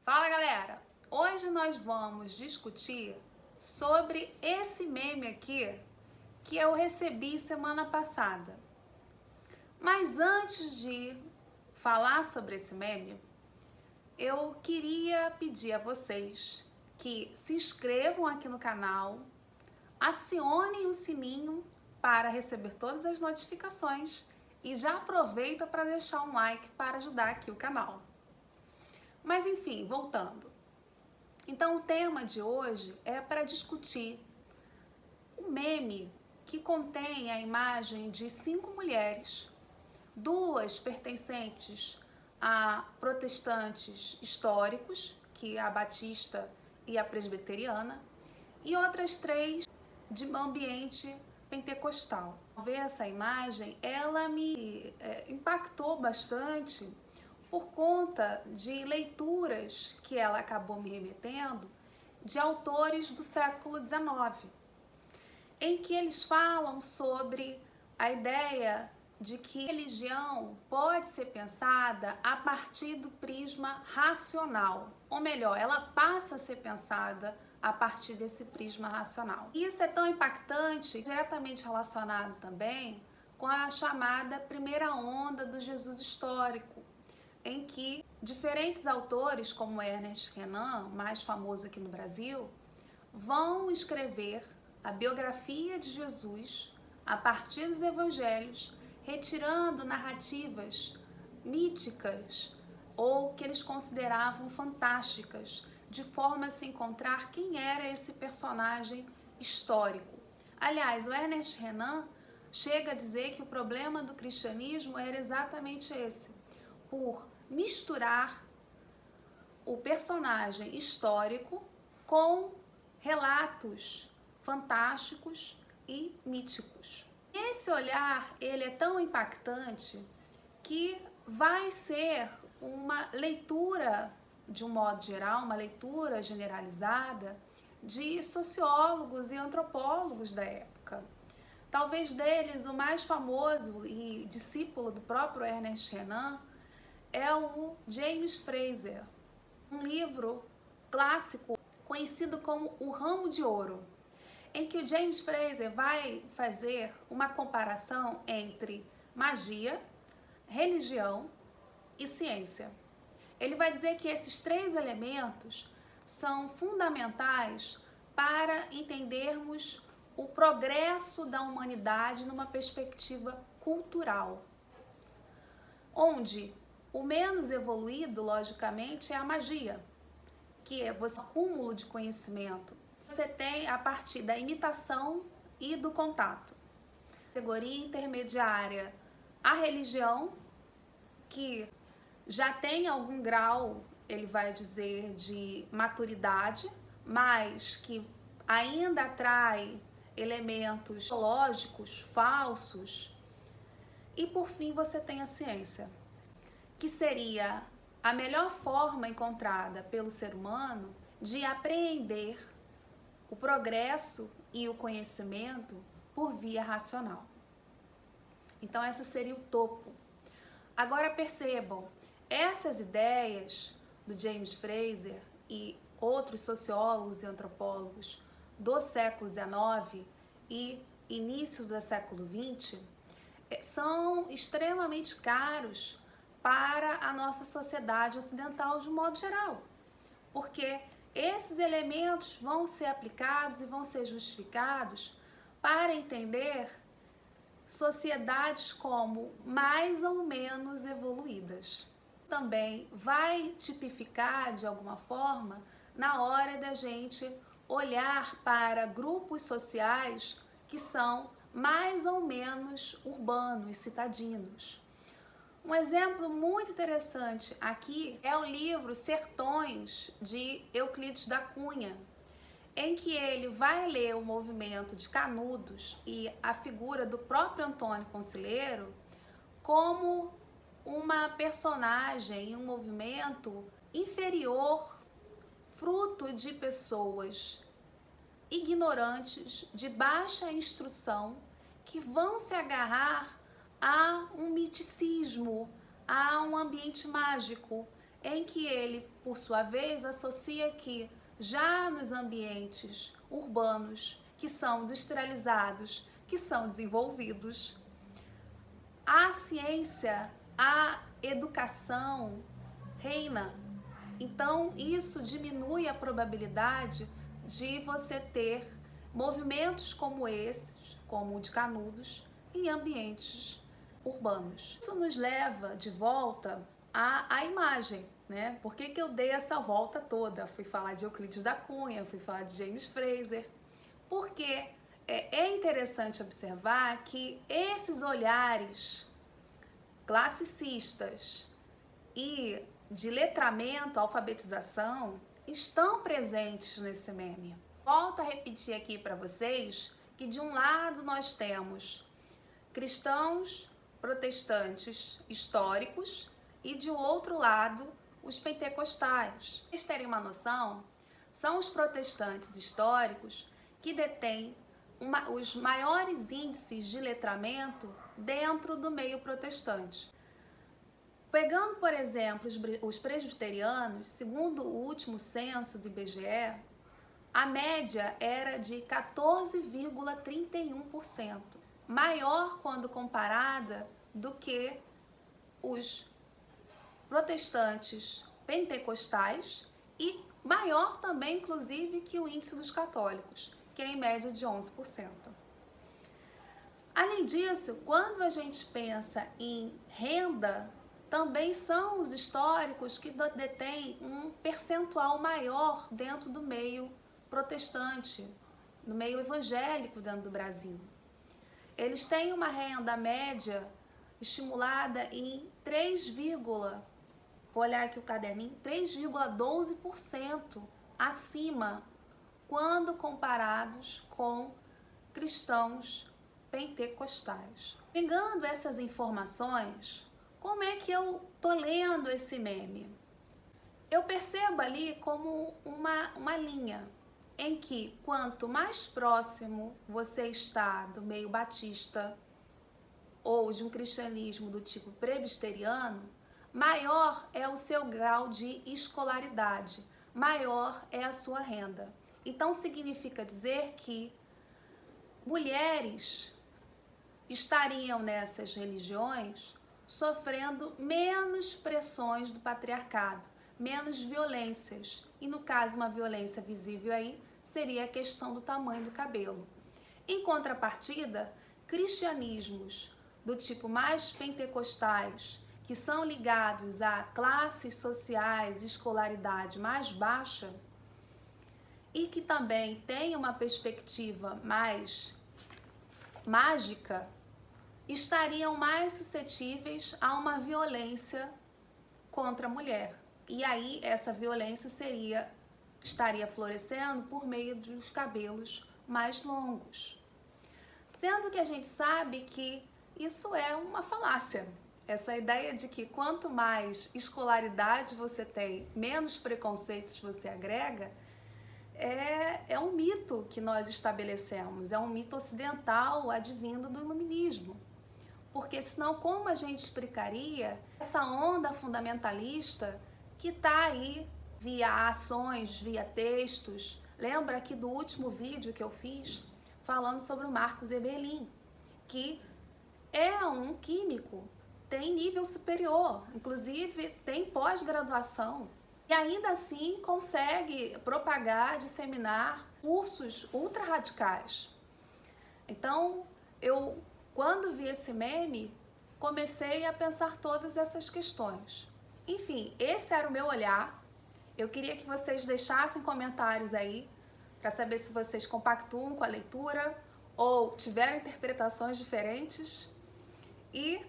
Fala galera! Hoje nós vamos discutir sobre esse meme aqui que eu recebi semana passada. Mas antes de falar sobre esse meme, eu queria pedir a vocês que se inscrevam aqui no canal, acionem o sininho para receber todas as notificações e já aproveita para deixar um like para ajudar aqui o canal. Mas enfim, voltando. Então o tema de hoje é para discutir o meme que contém a imagem de 5 mulheres, 2 pertencentes a protestantes históricos, que é a batista e a presbiteriana, e outras 3 de ambiente pentecostal. Ao ver essa imagem, ela me impactou bastante por conta de leituras que ela acabou me remetendo de autores do século XIX, em que eles falam sobre a ideia de que a religião pode ser pensada a partir do prisma racional, ou melhor, ela passa a ser pensada a partir desse prisma racional. E isso é tão impactante, diretamente relacionado também com a chamada primeira onda do Jesus histórico, em que diferentes autores, como Ernest Renan, mais famoso aqui no Brasil, vão escrever a biografia de Jesus a partir dos evangelhos, retirando narrativas míticas ou que eles consideravam fantásticas, de forma a se encontrar quem era esse personagem histórico. Aliás, o Ernest Renan chega a dizer que o problema do cristianismo era exatamente esse, por misturar o personagem histórico com relatos fantásticos e míticos. Esse olhar, ele é tão impactante que vai ser uma leitura, de um modo geral, uma leitura generalizada de sociólogos e antropólogos da época. Talvez deles o mais famoso e discípulo do próprio Ernest Renan é o James Frazer, um livro clássico conhecido como O Ramo de Ouro, em que o James Frazer vai fazer uma comparação entre magia, religião e ciência. Ele vai dizer que esses 3 elementos são fundamentais para entendermos o progresso da humanidade numa perspectiva cultural, onde o menos evoluído, logicamente, é a magia, que é o acúmulo de conhecimento. Você tem a partir da imitação e do contato. Categoria intermediária, a religião, que já tem algum grau, ele vai dizer, de maturidade, mas que ainda atrai elementos lógicos, falsos. E por fim você tem a ciência, que seria a melhor forma encontrada pelo ser humano de apreender o progresso e o conhecimento por via racional. Então essa seria o topo. Agora percebam, essas ideias do James Frazer e outros sociólogos e antropólogos do século XIX e início do século XX são extremamente caros para a nossa sociedade ocidental de um modo geral, porque esses elementos vão ser aplicados e vão ser justificados para entender sociedades como mais ou menos evoluídas. Também vai tipificar de alguma forma na hora da gente olhar para grupos sociais que são mais ou menos urbanos, citadinos. Um exemplo muito interessante aqui é o livro Sertões, de Euclides da Cunha, em que ele vai ler o movimento de Canudos e a figura do próprio Antônio Conselheiro como uma personagem, um movimento inferior, fruto de pessoas ignorantes, de baixa instrução, que vão se agarrar a um miticismo, a um ambiente mágico, em que ele, por sua vez, associa que já nos ambientes urbanos, que são industrializados, que são desenvolvidos, a ciência, a educação reina. Então, isso diminui a probabilidade de você ter movimentos como esses, como o de Canudos, em ambientes urbanos. Isso nos leva de volta à imagem, né? Por que eu dei essa volta toda? Fui falar de Euclides da Cunha, fui falar de James Frazer, porque é interessante observar que esses olhares classicistas e de letramento, alfabetização, estão presentes nesse meme. Volto a repetir aqui para vocês que de um lado nós temos cristãos protestantes históricos e de outro lado os pentecostais. Para vocês terem uma noção, são os protestantes históricos que detêm os maiores índices de letramento dentro do meio protestante. Pegando, por exemplo, os presbiterianos, segundo o último censo do IBGE, a média era de 14,31%, maior quando comparada do que os protestantes pentecostais e maior também, inclusive, que o índice dos católicos, que é em média de 11%. Além disso, quando a gente pensa em renda, também são os históricos que detêm um percentual maior dentro do meio protestante, no meio evangélico dentro do Brasil. Eles têm uma renda média estimulada em 3,12% acima quando comparados com cristãos pentecostais. Pegando essas informações, como é que eu tô lendo esse meme? Eu percebo ali como uma linha em que quanto mais próximo você está do meio batista ou de um cristianismo do tipo presbiteriano, maior é o seu grau de escolaridade, maior é a sua renda. Então significa dizer que mulheres estariam nessas religiões sofrendo menos pressões do patriarcado, menos violências. E no caso, uma violência visível aí seria a questão do tamanho do cabelo. Em contrapartida, cristianismos do tipo mais pentecostais, que são ligados a classes sociais e escolaridade mais baixa, e que também têm uma perspectiva mais mágica, estariam mais suscetíveis a uma violência contra a mulher. E aí essa violência estaria florescendo por meio dos cabelos mais longos. Sendo que a gente sabe que isso é uma falácia. Essa ideia de que quanto mais escolaridade você tem, menos preconceitos você agrega, é um mito que nós estabelecemos, é um mito ocidental advindo do iluminismo. Porque senão como a gente explicaria essa onda fundamentalista que está aí via ações, via textos? Lembra aqui do último vídeo que eu fiz falando sobre o Marcos Eberlin, que é um químico, tem nível superior, inclusive tem pós-graduação, e ainda assim consegue propagar, disseminar cursos ultra radicais. Então, quando vi esse meme, comecei a pensar todas essas questões. Enfim, esse era o meu olhar. Eu queria que vocês deixassem comentários aí para saber se vocês compactuam com a leitura ou tiveram interpretações diferentes. E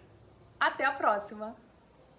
até a próxima!